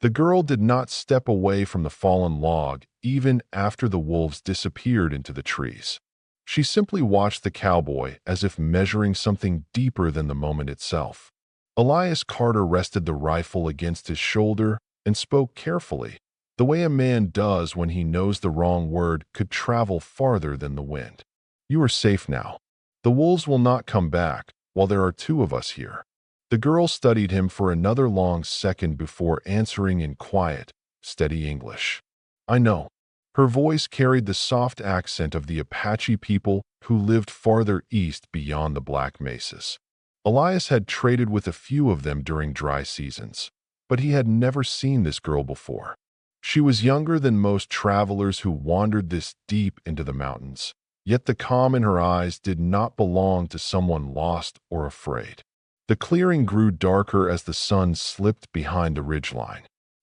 The girl did not step away from the fallen log even after the wolves disappeared into the trees. She simply watched the cowboy as if measuring something deeper than the moment itself. Elias Carter rested the rifle against his shoulder and spoke carefully, the way a man does when he knows the wrong word could travel farther than the wind. You are safe now. The wolves will not come back while there are two of us here. The girl studied him for another long second before answering in quiet, steady English. I know. Her voice carried the soft accent of the Apache people who lived farther east beyond the Black Mesas. Elias had traded with a few of them during dry seasons, but he had never seen this girl before. She was younger than most travelers who wandered this deep into the mountains, yet the calm in her eyes did not belong to someone lost or afraid. The clearing grew darker as the sun slipped behind the ridgeline.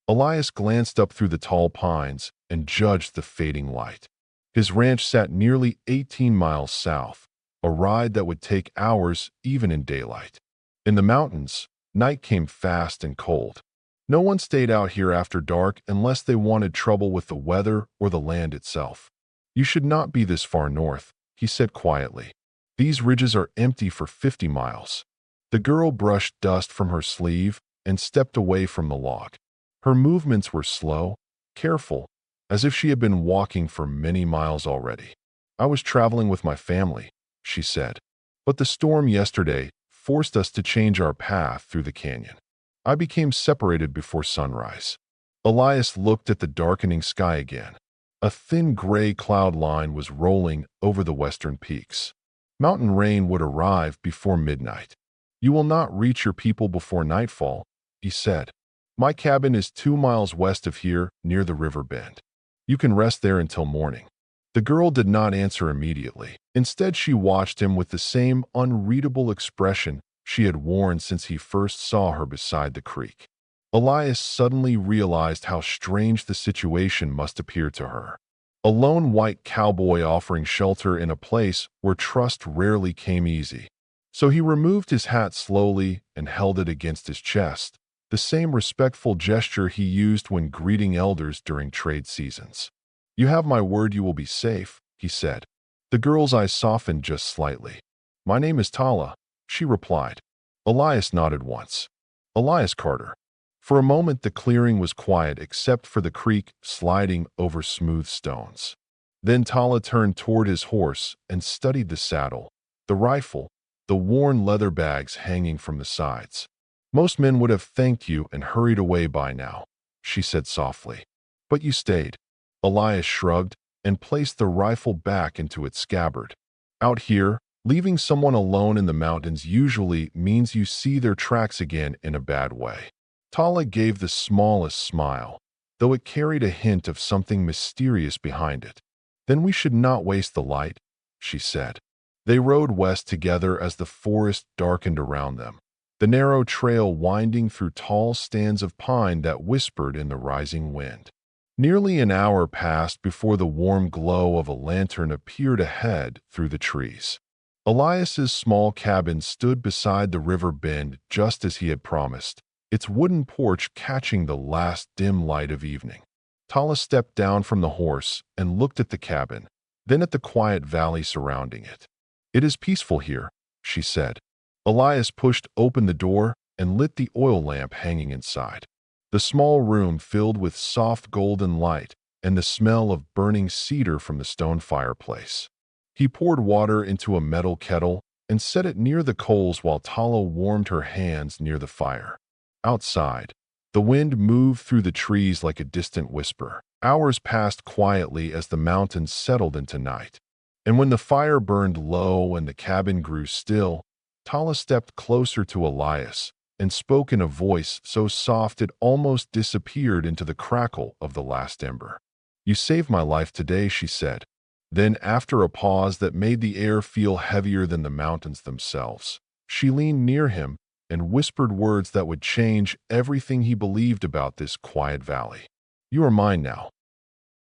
Elias glanced up through the tall pines and judged the fading light. His ranch sat nearly 18 miles south, a ride that would take hours even in daylight. In the mountains, night came fast and cold. No one stayed out here after dark unless they wanted trouble with the weather or the land itself. You should not be this far north, he said quietly. These ridges are empty for 50 miles. The girl brushed dust from her sleeve and stepped away from the log. Her movements were slow, careful, as if she had been walking for many miles already. I was traveling with my family, she said, but the storm yesterday forced us to change our path through the canyon. I became separated before sunrise. Elias looked at the darkening sky again. A thin gray cloud line was rolling over the western peaks. Mountain rain would arrive before midnight. You will not reach your people before nightfall, he said. My cabin is 2 miles west of here, near the river bend. You can rest there until morning. The girl did not answer immediately. Instead, she watched him with the same unreadable expression she had worn since he first saw her beside the creek. Elias suddenly realized how strange the situation must appear to her. A lone white cowboy offering shelter in a place where trust rarely came easy. So he removed his hat slowly and held it against his chest, the same respectful gesture he used when greeting elders during trade seasons. You have my word you will be safe, he said. The girl's eyes softened just slightly. My name is Tala, she replied. Elias nodded once. Elias Carter. For a moment the clearing was quiet except for the creek sliding over smooth stones. Then Tala turned toward his horse and studied the saddle, the rifle, the worn leather bags hanging from the sides. Most men would have thanked you and hurried away by now, she said softly. But you stayed. Elias shrugged and placed the rifle back into its scabbard. Out here, leaving someone alone in the mountains usually means you see their tracks again in a bad way. Tala gave the smallest smile, though it carried a hint of something mysterious behind it. Then we should not waste the light, she said. They rode west together as the forest darkened around them, the narrow trail winding through tall stands of pine that whispered in the rising wind. Nearly an hour passed before the warm glow of a lantern appeared ahead through the trees. Elias's small cabin stood beside the river bend just as he had promised, its wooden porch catching the last dim light of evening. Tala stepped down from the horse and looked at the cabin, then at the quiet valley surrounding it. It is peaceful here, she said. Elias pushed open the door and lit the oil lamp hanging inside. The small room filled with soft golden light and the smell of burning cedar from the stone fireplace. He poured water into a metal kettle and set it near the coals while Tala warmed her hands near the fire. Outside, the wind moved through the trees like a distant whisper. Hours passed quietly as the mountains settled into night. And when the fire burned low and the cabin grew still, Tala stepped closer to Elias and spoke in a voice so soft it almost disappeared into the crackle of the last ember. You saved my life today, she said. Then, after a pause that made the air feel heavier than the mountains themselves, she leaned near him and whispered words that would change everything he believed about this quiet valley. You are mine now.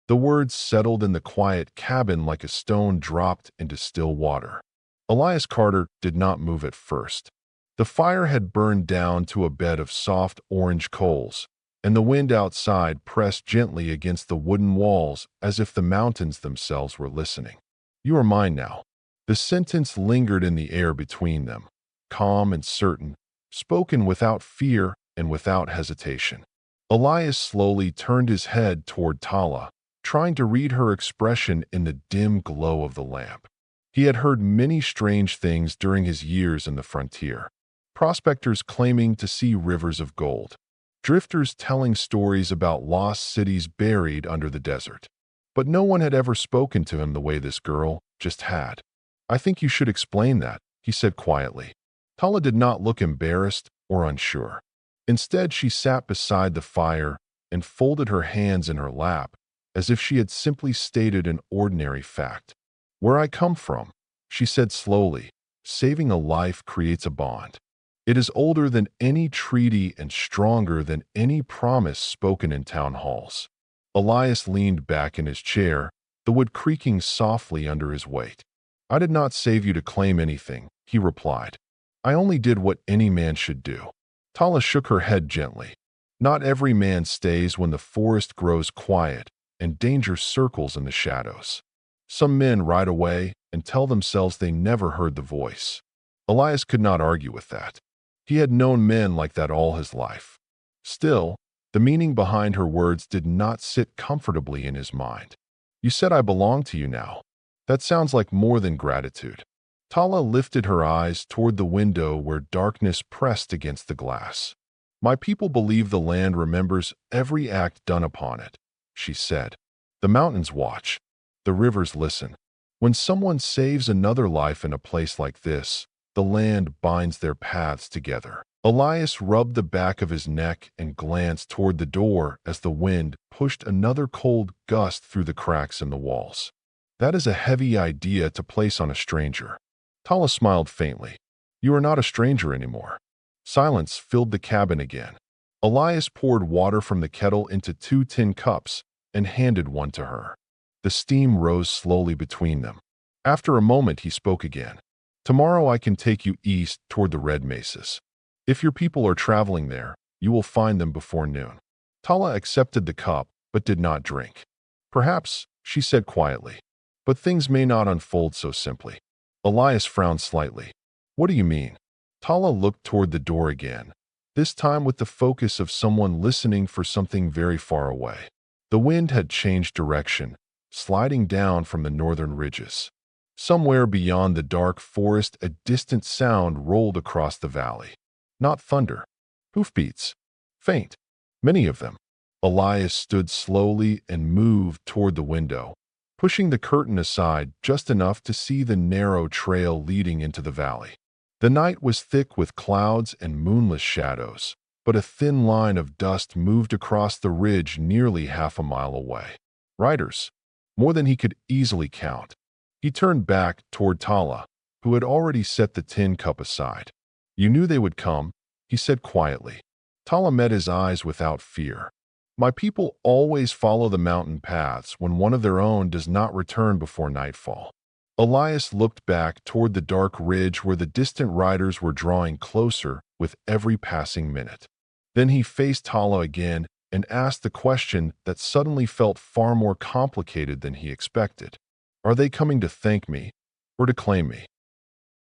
The words settled in the quiet cabin like a stone dropped into still water. Elias Carter did not move at first. The fire had burned down to a bed of soft orange coals, and the wind outside pressed gently against the wooden walls as if the mountains themselves were listening. "You are mine now." The sentence lingered in the air between them, calm and certain, spoken without fear and without hesitation. Elias slowly turned his head toward Tala, trying to read her expression in the dim glow of the lamp. He had heard many strange things during his years in the frontier. Prospectors claiming to see rivers of gold. Drifters telling stories about lost cities buried under the desert. But no one had ever spoken to him the way this girl just had. "I think you should explain that," he said quietly. Tala did not look embarrassed or unsure. Instead, she sat beside the fire and folded her hands in her lap, as if she had simply stated an ordinary fact. "Where I come from," she said slowly, "saving a life creates a bond. It is older than any treaty and stronger than any promise spoken in town halls." Elias leaned back in his chair, the wood creaking softly under his weight. "I did not save you to claim anything," he replied. "I only did what any man should do." Tala shook her head gently. "Not every man stays when the forest grows quiet and danger circles in the shadows. Some men ride away and tell themselves they never heard the voice." Elias could not argue with that. He had known men like that all his life. Still, the meaning behind her words did not sit comfortably in his mind. "You said I belong to you now. That sounds like more than gratitude." Tala lifted her eyes toward the window where darkness pressed against the glass. "My people believe the land remembers every act done upon it," she said. "The mountains watch. The rivers listen. When someone saves another life in a place like this, the land binds their paths together." Elias rubbed the back of his neck and glanced toward the door as the wind pushed another cold gust through the cracks in the walls. "That is a heavy idea to place on a stranger." Tala smiled faintly. "You are not a stranger anymore." Silence filled the cabin again. Elias poured water from the kettle into 2 tin cups and handed one to her. The steam rose slowly between them. After a moment, he spoke again. "Tomorrow I can take you east toward the red mesas. If your people are traveling there, you will find them before noon." Tala accepted the cup, but did not drink. "Perhaps," she said quietly, "but things may not unfold so simply." Elias frowned slightly. "What do you mean?" Tala looked toward the door again, this time with the focus of someone listening for something very far away. The wind had changed direction, sliding down from the northern ridges. Somewhere beyond the dark forest, a distant sound rolled across the valley. Not thunder. Hoofbeats. Faint. Many of them. Elias stood slowly and moved toward the window, pushing the curtain aside just enough to see the narrow trail leading into the valley. The night was thick with clouds and moonless shadows, but a thin line of dust moved across the ridge nearly half a mile away. Riders. More than he could easily count. He turned back toward Tala, who had already set the tin cup aside. "You knew they would come," he said quietly. Tala met his eyes without fear. "My people always follow the mountain paths when one of their own does not return before nightfall." Elias looked back toward the dark ridge where the distant riders were drawing closer with every passing minute. Then he faced Tala again and asked the question that suddenly felt far more complicated than he expected. "Are they coming to thank me or to claim me?"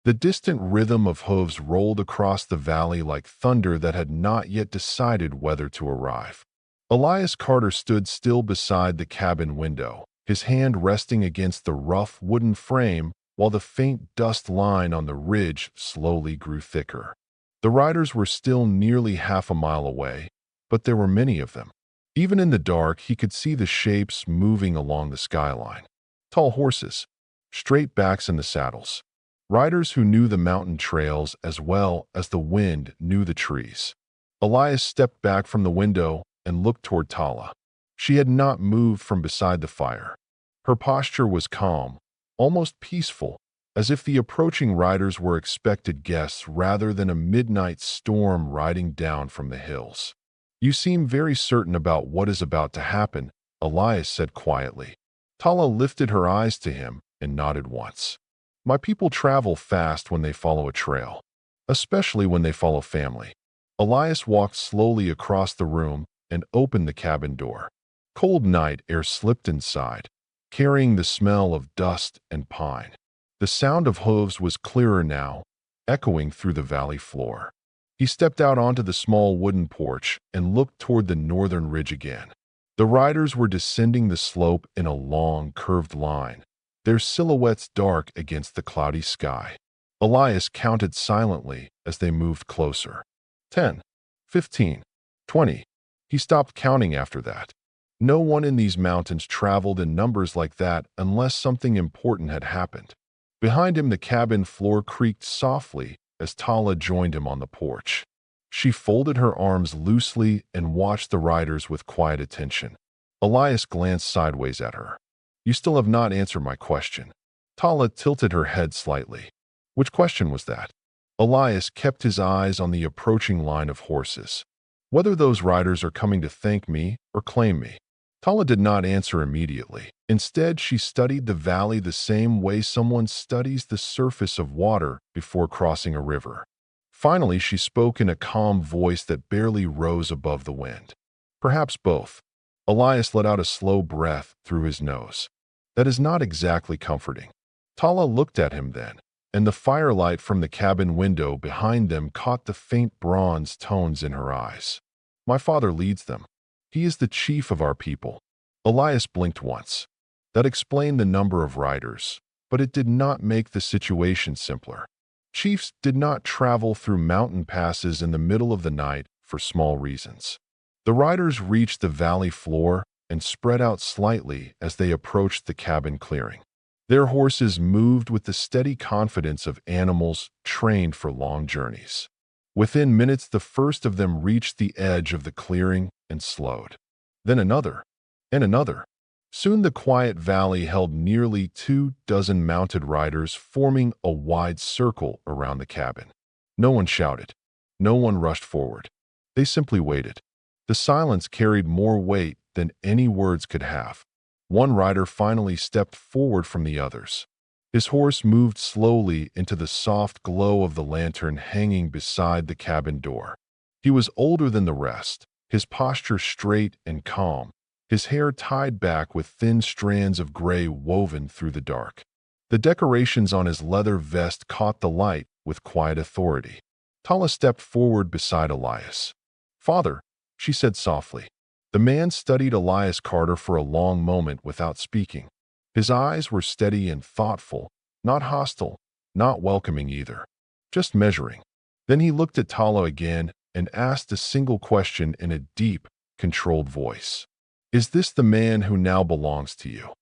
The distant rhythm of hooves rolled across the valley like thunder that had not yet decided whether to arrive. Elias Carter stood still beside the cabin window, his hand resting against the rough wooden frame while the faint dust line on the ridge slowly grew thicker. The riders were still nearly half a mile away, but there were many of them. Even in the dark, he could see the shapes moving along the skyline. Tall horses, straight backs in the saddles. Riders who knew the mountain trails as well as the wind knew the trees. Elias stepped back from the window and looked toward Tala. She had not moved from beside the fire. Her posture was calm, almost peaceful, as if the approaching riders were expected guests rather than a midnight storm riding down from the hills. "You seem very certain about what is about to happen," Elias said quietly. Tala lifted her eyes to him and nodded once. "My people travel fast when they follow a trail, especially when they follow family." Elias walked slowly across the room and opened the cabin door. Cold night air slipped inside, carrying the smell of dust and pine. The sound of hooves was clearer now, echoing through the valley floor. He stepped out onto the small wooden porch and looked toward the northern ridge again. The riders were descending the slope in a long, curved line, their silhouettes dark against the cloudy sky. Elias counted silently as they moved closer. 10, 15, 20. He stopped counting after that. No one in these mountains traveled in numbers like that unless something important had happened. Behind him, the cabin floor creaked softly as Tala joined him on the porch. She folded her arms loosely and watched the riders with quiet attention. Elias glanced sideways at her. "You still have not answered my question." Tala tilted her head slightly. "Which question was that?" Elias kept his eyes on the approaching line of horses. "Whether those riders are coming to thank me or claim me." Tala did not answer immediately. Instead, she studied the valley the same way someone studies the surface of water before crossing a river. Finally, she spoke in a calm voice that barely rose above the wind. "Perhaps both." Elias let out a slow breath through his nose. "That is not exactly comforting." Tala looked at him then, and the firelight from the cabin window behind them caught the faint bronze tones in her eyes. "My father leads them. He is the chief of our people." Elias blinked once. That explained the number of riders, but it did not make the situation simpler. Chiefs did not travel through mountain passes in the middle of the night for small reasons. The riders reached the valley floor and spread out slightly as they approached the cabin clearing. Their horses moved with the steady confidence of animals trained for long journeys. Within minutes, the first of them reached the edge of the clearing and slowed. Then another, and another. Soon the quiet valley held nearly 24 mounted riders, forming a wide circle around the cabin. No one shouted. No one rushed forward. They simply waited. The silence carried more weight than any words could have. One rider finally stepped forward from the others. His horse moved slowly into the soft glow of the lantern hanging beside the cabin door. He was older than the rest, his posture straight and calm, his hair tied back with thin strands of gray woven through the dark. The decorations on his leather vest caught the light with quiet authority. Tala stepped forward beside Elias. "Father," she said softly. The man studied Elias Carter for a long moment without speaking. His eyes were steady and thoughtful, not hostile, not welcoming either, just measuring. Then he looked at Tala again and asked a single question in a deep, controlled voice. "Is this the man who now belongs to you?"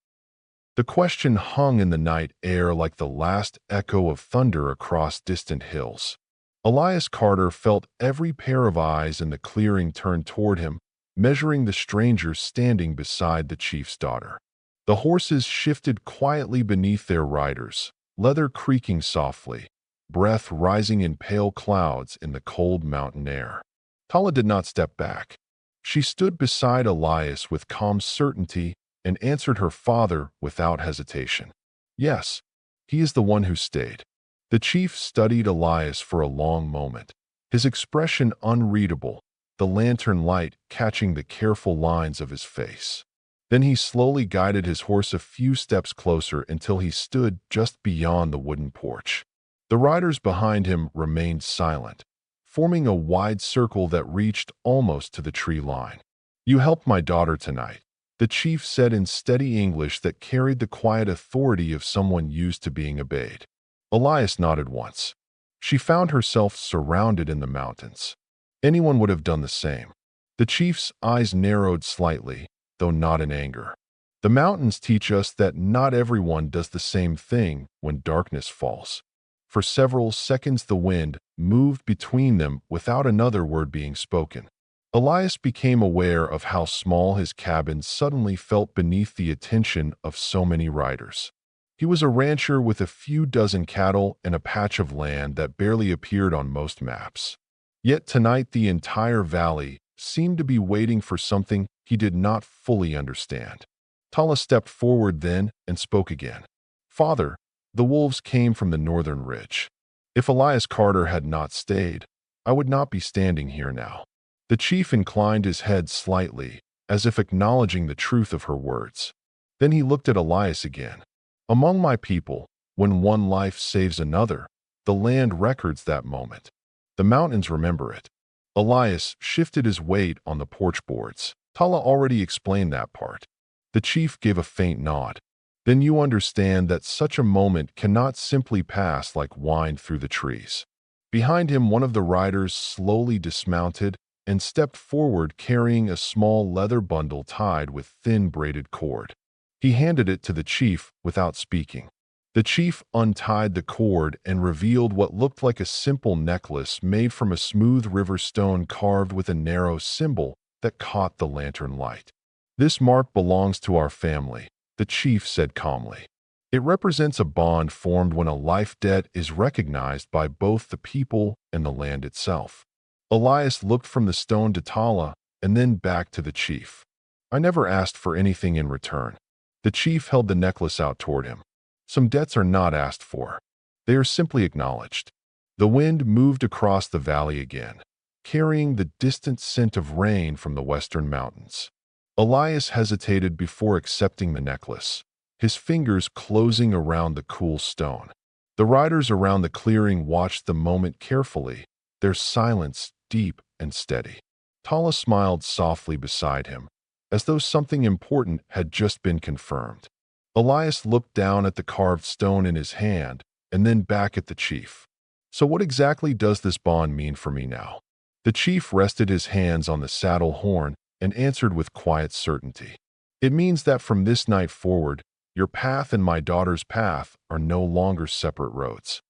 The question hung in the night air like the last echo of thunder across distant hills. Elias Carter felt every pair of eyes in the clearing turn toward him, measuring the stranger standing beside the chief's daughter. The horses shifted quietly beneath their riders, leather creaking softly, breath rising in pale clouds in the cold mountain air. Tala did not step back. She stood beside Elias with calm certainty and answered her father without hesitation. "Yes, he is the one who stayed." The chief studied Elias for a long moment, his expression unreadable, the lantern light catching the careful lines of his face. Then he slowly guided his horse a few steps closer until he stood just beyond the wooden porch. The riders behind him remained silent, forming a wide circle that reached almost to the tree line. "You helped my daughter tonight," the chief said in steady English that carried the quiet authority of someone used to being obeyed. Elias nodded once. She found herself surrounded in the mountains. Anyone would have done the same. The chief's eyes narrowed slightly, though not in anger. "The mountains teach us that not everyone does the same thing when darkness falls." For several seconds the wind moved between them without another word being spoken. Elias became aware of how small his cabin suddenly felt beneath the attention of so many riders. He was a rancher with a few dozen cattle and a patch of land that barely appeared on most maps. Yet tonight the entire valley seemed to be waiting for something he did not fully understand. Tala stepped forward then and spoke again. "Father, the wolves came from the northern ridge. If Elias Carter had not stayed, I would not be standing here now." The chief inclined his head slightly, as if acknowledging the truth of her words. Then he looked at Elias again. Among my people, when one life saves another, the land records that moment. The mountains remember it. Elias shifted his weight on the porch boards. Tala already explained that part. The chief gave a faint nod. Then you understand that such a moment cannot simply pass like wine through the trees. Behind him, one of the riders slowly dismounted and stepped forward carrying a small leather bundle tied with thin braided cord. He handed it to the chief without speaking. The chief untied the cord and revealed what looked like a simple necklace made from a smooth river stone carved with a narrow symbol that caught the lantern light. This mark belongs to our family, the chief said calmly. It represents a bond formed when a life debt is recognized by both the people and the land itself. Elias looked from the stone to Tala and then back to the chief. I never asked for anything in return. The chief held the necklace out toward him. Some debts are not asked for. They are simply acknowledged. The wind moved across the valley again, carrying the distant scent of rain from the western mountains. Elias hesitated before accepting the necklace, his fingers closing around the cool stone. The riders around the clearing watched the moment carefully, their silence deep and steady. Tala smiled softly beside him, as though something important had just been confirmed. Elias looked down at the carved stone in his hand and then back at the chief. So what exactly does this bond mean for me now? The chief rested his hands on the saddle horn and answered with quiet certainty. It means that from this night forward, your path and my daughter's path are no longer separate roads.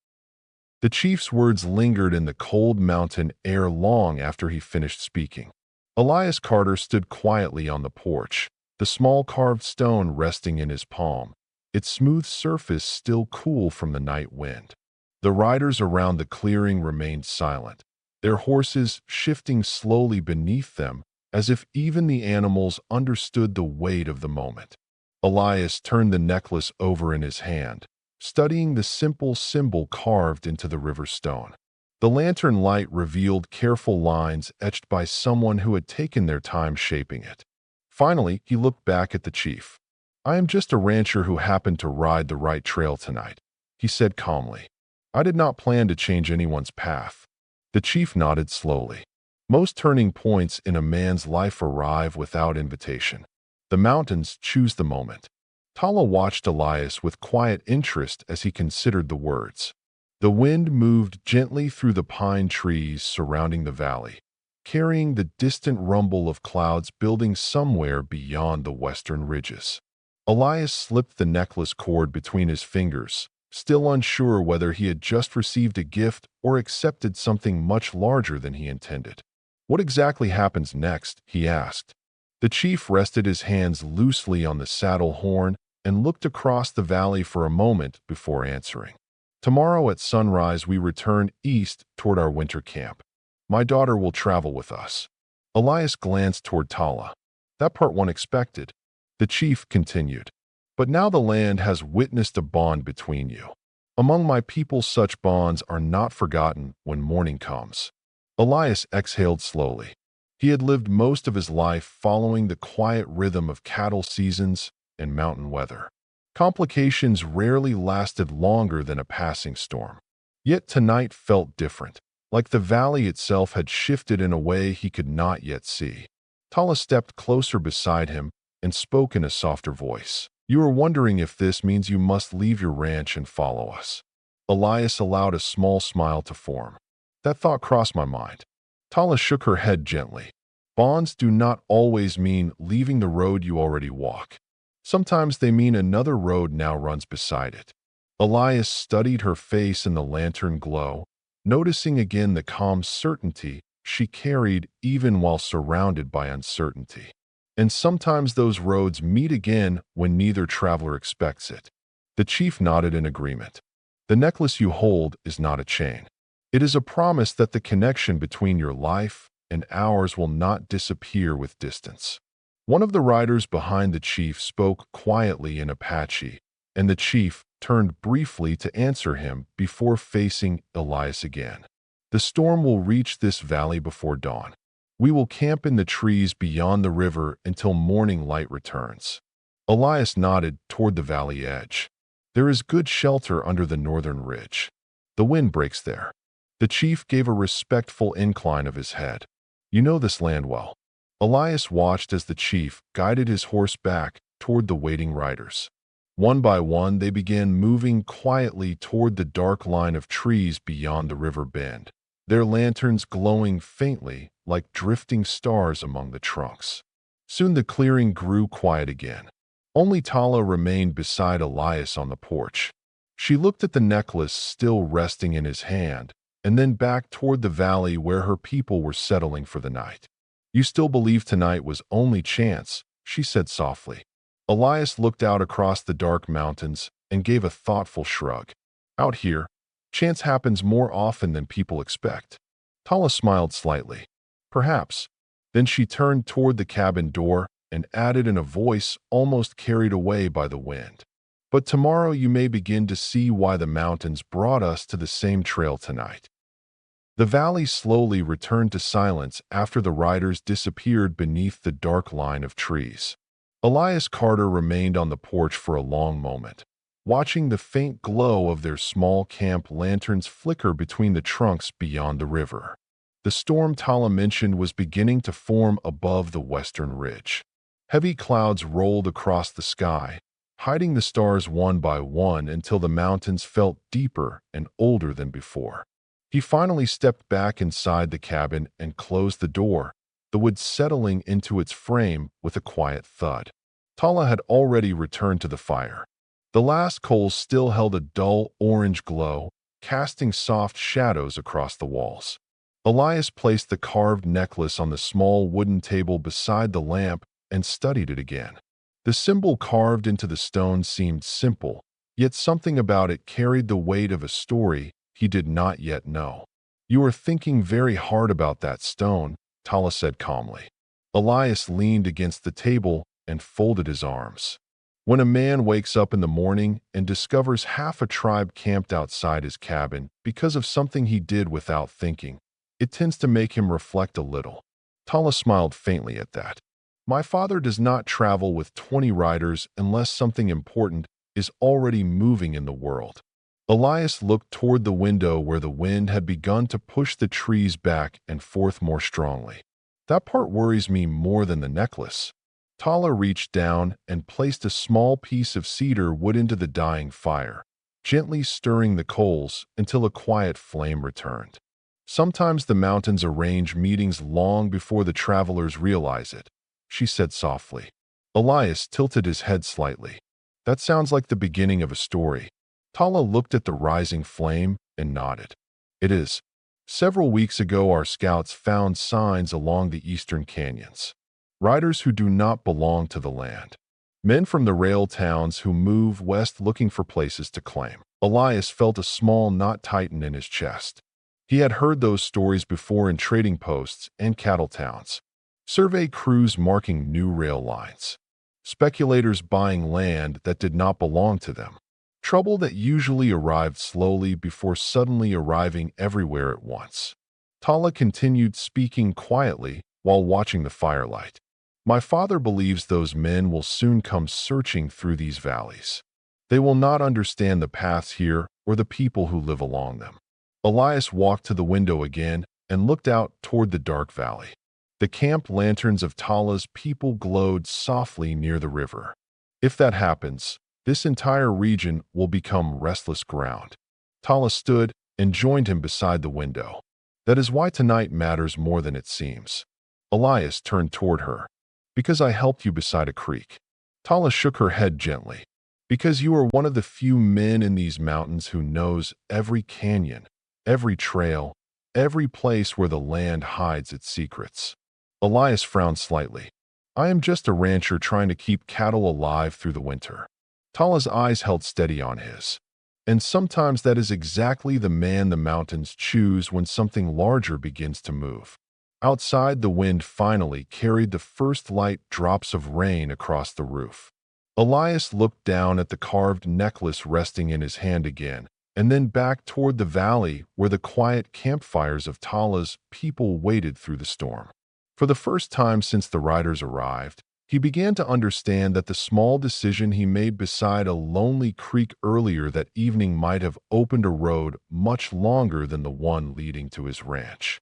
The chief's words lingered in the cold mountain air long after he finished speaking. Elias Carter stood quietly on the porch, the small carved stone resting in his palm, its smooth surface still cool from the night wind. The riders around the clearing remained silent, their horses shifting slowly beneath them, as if even the animals understood the weight of the moment. Elias turned the necklace over in his hand, studying the simple symbol carved into the river stone. The lantern light revealed careful lines etched by someone who had taken their time shaping it. Finally, he looked back at the chief. I am just a rancher who happened to ride the right trail tonight, he said calmly. I did not plan to change anyone's path. The chief nodded slowly. Most turning points in a man's life arrive without invitation. The mountains choose the moment. Tala watched Elias with quiet interest as he considered the words. The wind moved gently through the pine trees surrounding the valley, carrying the distant rumble of clouds building somewhere beyond the western ridges. Elias slipped the necklace cord between his fingers, still unsure whether he had just received a gift or accepted something much larger than he intended. What exactly happens next? He asked. The chief rested his hands loosely on the saddle horn and looked across the valley for a moment before answering. Tomorrow at sunrise we return east toward our winter camp. My daughter will travel with us. Elias glanced toward Tala. That part one expected. The chief continued. But now the land has witnessed a bond between you. Among my people such bonds are not forgotten when morning comes. Elias exhaled slowly. He had lived most of his life following the quiet rhythm of cattle seasons and mountain weather. Complications rarely lasted longer than a passing storm. Yet tonight felt different, like the valley itself had shifted in a way he could not yet see. Tala stepped closer beside him and spoke in a softer voice. You are wondering if this means you must leave your ranch and follow us. Elias allowed a small smile to form. That thought crossed my mind. Tala shook her head gently. Bonds do not always mean leaving the road you already walk. Sometimes they mean another road now runs beside it. Elias studied her face in the lantern glow, noticing again the calm certainty she carried even while surrounded by uncertainty. And sometimes those roads meet again when neither traveler expects it. The chief nodded in agreement. The necklace you hold is not a chain. It is a promise that the connection between your life and ours will not disappear with distance. One of the riders behind the chief spoke quietly in Apache, and the chief turned briefly to answer him before facing Elias again. The storm will reach this valley before dawn. We will camp in the trees beyond the river until morning light returns. Elias nodded toward the valley edge. There is good shelter under the northern ridge. The wind breaks there. The chief gave a respectful incline of his head. You know this land well. Elias watched as the chief guided his horse back toward the waiting riders. One by one, they began moving quietly toward the dark line of trees beyond the river bend, their lanterns glowing faintly like drifting stars among the trunks. Soon the clearing grew quiet again. Only Tala remained beside Elias on the porch. She looked at the necklace still resting in his hand, and then back toward the valley where her people were settling for the night. You still believe tonight was only chance, she said softly. Elias looked out across the dark mountains and gave a thoughtful shrug. Out here, chance happens more often than people expect. Tala smiled slightly. Perhaps. Then she turned toward the cabin door and added in a voice almost carried away by the wind. But tomorrow you may begin to see why the mountains brought us to the same trail tonight. The valley slowly returned to silence after the riders disappeared beneath the dark line of trees. Elias Carter remained on the porch for a long moment, watching the faint glow of their small camp lanterns flicker between the trunks beyond the river. The storm Tala mentioned was beginning to form above the western ridge. Heavy clouds rolled across the sky, hiding the stars one by one until the mountains felt deeper and older than before. He finally stepped back inside the cabin and closed the door, the wood settling into its frame with a quiet thud. Tala had already returned to the fire. The last coals still held a dull orange glow, casting soft shadows across the walls. Elias placed the carved necklace on the small wooden table beside the lamp and studied it again. The symbol carved into the stone seemed simple, yet something about it carried the weight of a story he did not yet know. You are thinking very hard about that stone, Tala said calmly. Elias leaned against the table and folded his arms. When a man wakes up in the morning and discovers half a tribe camped outside his cabin because of something he did without thinking, it tends to make him reflect a little. Tala smiled faintly at that. My father does not travel with 20 riders unless something important is already moving in the world. Elias looked toward the window where the wind had begun to push the trees back and forth more strongly. That part worries me more than the necklace. Tala reached down and placed a small piece of cedar wood into the dying fire, gently stirring the coals until a quiet flame returned. Sometimes the mountains arrange meetings long before the travelers realize it, she said softly. Elias tilted his head slightly. That sounds like the beginning of a story. Tala looked at the rising flame and nodded. It is. Several weeks ago, our scouts found signs along the eastern canyons. Riders who do not belong to the land. Men from the rail towns who move west looking for places to claim. Elias felt a small knot tighten in his chest. He had heard those stories before in trading posts and cattle towns. Survey crews marking new rail lines. Speculators buying land that did not belong to them. Trouble that usually arrived slowly before suddenly arriving everywhere at once. Tala continued speaking quietly while watching the firelight. My father believes those men will soon come searching through these valleys. They will not understand the paths here or the people who live along them. Elias walked to the window again and looked out toward the dark valley. The camp lanterns of Tala's people glowed softly near the river. If that happens, this entire region will become restless ground. Tala stood and joined him beside the window. That is why tonight matters more than it seems. Elias turned toward her. Because I helped you beside a creek. Tala shook her head gently. Because you are one of the few men in these mountains who knows every canyon, every trail, every place where the land hides its secrets. Elias frowned slightly. I am just a rancher trying to keep cattle alive through the winter. Tala's eyes held steady on his. And sometimes that is exactly the man the mountains choose when something larger begins to move. Outside, the wind finally carried the first light drops of rain across the roof. Elias looked down at the carved necklace resting in his hand again, and then back toward the valley where the quiet campfires of Tala's people waited through the storm. For the first time since the riders arrived, he began to understand that the small decision he made beside a lonely creek earlier that evening might have opened a road much longer than the one leading to his ranch.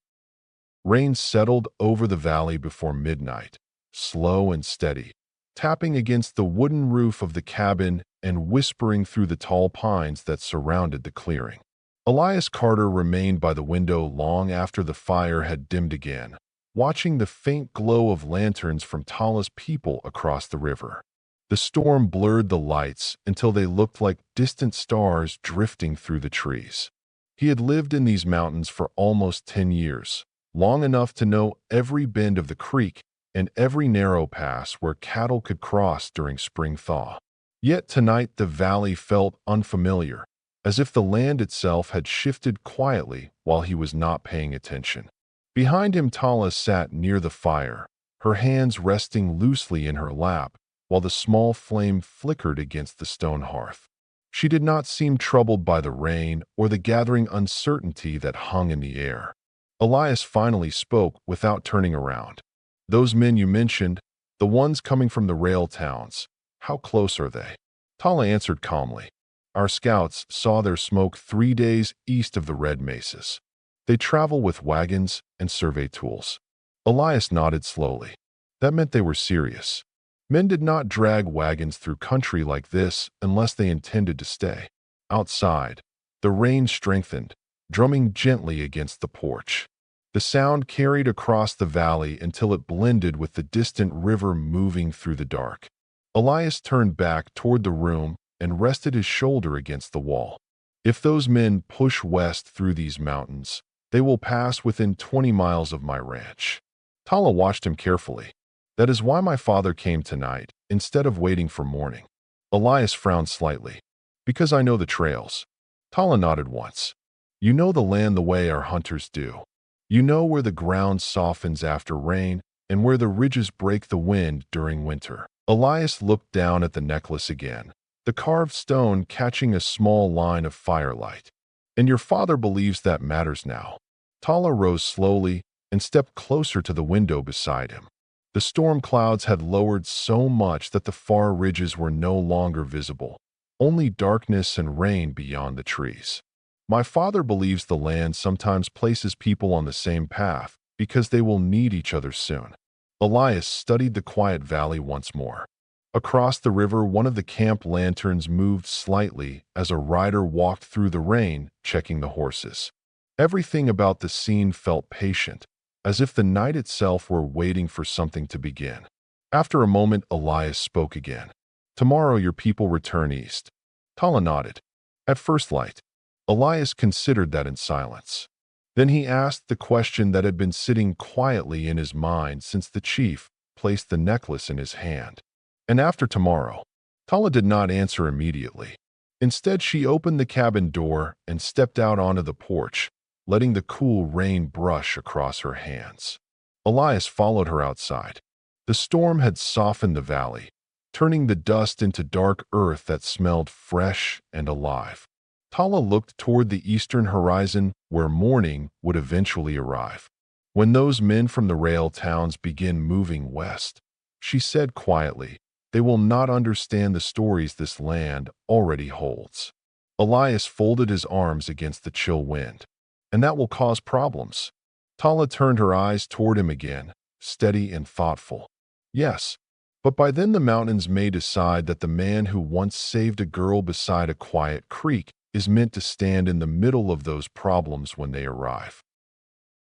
Rain settled over the valley before midnight, slow and steady, tapping against the wooden roof of the cabin and whispering through the tall pines that surrounded the clearing. Elias Carter remained by the window long after the fire had dimmed again, watching the faint glow of lanterns from Tala's people across the river. The storm blurred the lights until they looked like distant stars drifting through the trees. He had lived in these mountains for almost 10 years, long enough to know every bend of the creek and every narrow pass where cattle could cross during spring thaw. Yet tonight the valley felt unfamiliar, as if the land itself had shifted quietly while he was not paying attention. Behind him, Tala sat near the fire, her hands resting loosely in her lap, while the small flame flickered against the stone hearth. She did not seem troubled by the rain or the gathering uncertainty that hung in the air. Elias finally spoke without turning around. "Those men you mentioned, the ones coming from the rail towns, how close are they?" Tala answered calmly. "Our scouts saw their smoke 3 days east of the red mesas. They travel with wagons and survey tools." Elias nodded slowly. That meant they were serious. Men did not drag wagons through country like this unless they intended to stay. Outside, the rain strengthened, drumming gently against the porch. The sound carried across the valley until it blended with the distant river moving through the dark. Elias turned back toward the room and rested his shoulder against the wall. "If those men push west through these mountains, they will pass within 20 miles of my ranch." Tala watched him carefully. "That is why my father came tonight, instead of waiting for morning." Elias frowned slightly. "Because I know the trails." Tala nodded once. "You know the land the way our hunters do. You know where the ground softens after rain and where the ridges break the wind during winter." Elias looked down at the necklace again, the carved stone catching a small line of firelight. "And your father believes that matters now." Tala rose slowly and stepped closer to the window beside him. The storm clouds had lowered so much that the far ridges were no longer visible, only darkness and rain beyond the trees. "My father believes the land sometimes places people on the same path because they will need each other soon." Elias studied the quiet valley once more. Across the river, one of the camp lanterns moved slightly as a rider walked through the rain, checking the horses. Everything about the scene felt patient, as if the night itself were waiting for something to begin. After a moment, Elias spoke again. "Tomorrow your people return east." Tala nodded. "At first light." Elias considered that in silence. Then he asked the question that had been sitting quietly in his mind since the chief placed the necklace in his hand. "And after tomorrow?" Tala did not answer immediately. Instead, she opened the cabin door and stepped out onto the porch, letting the cool rain brush across her hands. Elias followed her outside. The storm had softened the valley, turning the dust into dark earth that smelled fresh and alive. Tala looked toward the eastern horizon where morning would eventually arrive. "When those men from the rail towns begin moving west," she said quietly, "they will not understand the stories this land already holds." Elias folded his arms against the chill wind. "And that will cause problems." Tala turned her eyes toward him again, steady and thoughtful. "Yes, but by then the mountains may decide that the man who once saved a girl beside a quiet creek is meant to stand in the middle of those problems when they arrive."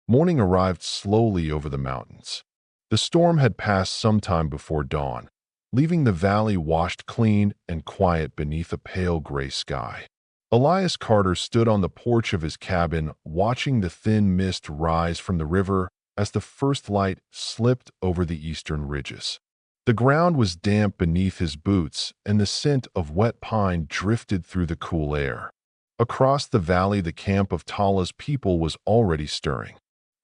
Morning arrived slowly over the mountains. The storm had passed some time before dawn, leaving the valley washed clean and quiet beneath a pale gray sky. Elias Carter stood on the porch of his cabin, watching the thin mist rise from the river as the first light slipped over the eastern ridges. The ground was damp beneath his boots, and the scent of wet pine drifted through the cool air. Across the valley, the camp of Tala's people was already stirring.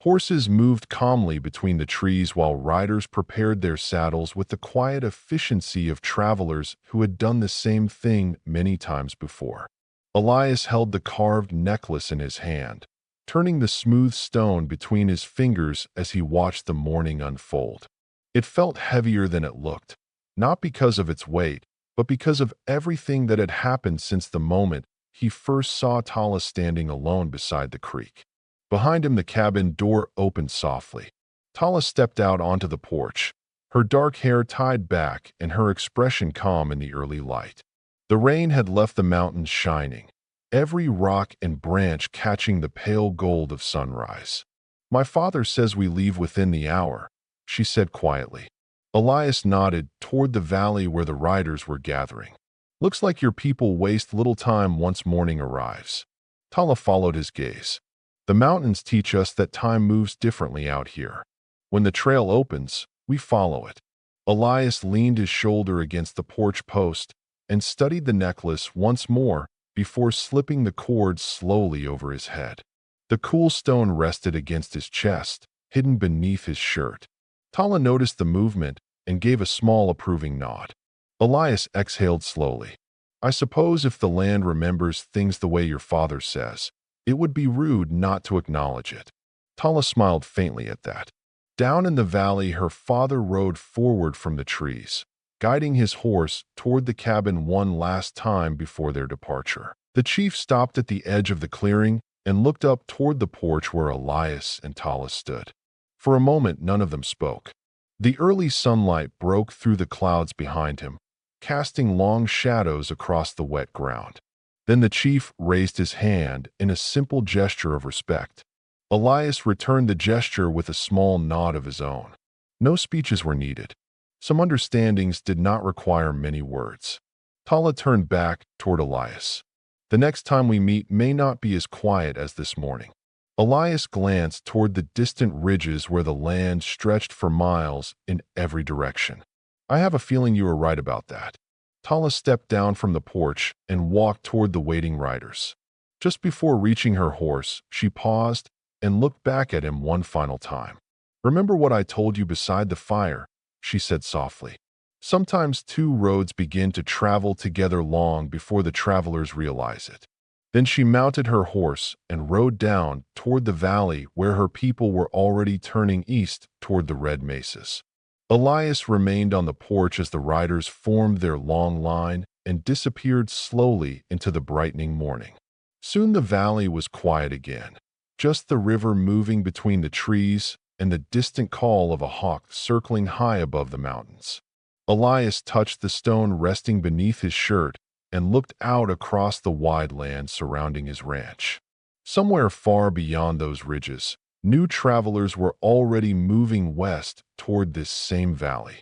Horses moved calmly between the trees while riders prepared their saddles with the quiet efficiency of travelers who had done the same thing many times before. Elias held the carved necklace in his hand, turning the smooth stone between his fingers as he watched the morning unfold. It felt heavier than it looked, not because of its weight, but because of everything that had happened since the moment he first saw Tala standing alone beside the creek. Behind him, the cabin door opened softly. Tala stepped out onto the porch, her dark hair tied back and her expression calm in the early light. The rain had left the mountains shining, every rock and branch catching the pale gold of sunrise. "My father says we leave within the hour," she said quietly. Elias nodded toward the valley where the riders were gathering. "Looks like your people waste little time once morning arrives." Tala followed his gaze. "The mountains teach us that time moves differently out here. When the trail opens, we follow it." Elias leaned his shoulder against the porch post and studied the necklace once more before slipping the cord slowly over his head. The cool stone rested against his chest, hidden beneath his shirt. Tala noticed the movement and gave a small approving nod. Elias exhaled slowly. "I suppose if the land remembers things the way your father says, it would be rude not to acknowledge it." Tala smiled faintly at that. Down in the valley, her father rode forward from the trees, guiding his horse toward the cabin one last time before their departure. The chief stopped at the edge of the clearing and looked up toward the porch where Elias and Tala stood. For a moment, none of them spoke. The early sunlight broke through the clouds behind him, casting long shadows across the wet ground. Then the chief raised his hand in a simple gesture of respect. Elias returned the gesture with a small nod of his own. No speeches were needed. Some understandings did not require many words. Tala turned back toward Elias. "The next time we meet may not be as quiet as this morning." Elias glanced toward the distant ridges where the land stretched for miles in every direction. "I have a feeling you were right about that." Tala stepped down from the porch and walked toward the waiting riders. Just before reaching her horse, she paused and looked back at him one final time. "Remember what I told you beside the fire," she said softly. "Sometimes two roads begin to travel together long before the travelers realize it." Then she mounted her horse and rode down toward the valley where her people were already turning east toward the red mesas. Elias remained on the porch as the riders formed their long line and disappeared slowly into the brightening morning. Soon the valley was quiet again, just the river moving between the trees and the distant call of a hawk circling high above the mountains. Elias touched the stone resting beneath his shirt and looked out across the wide land surrounding his ranch. Somewhere far beyond those ridges, new travelers were already moving west toward this same valley.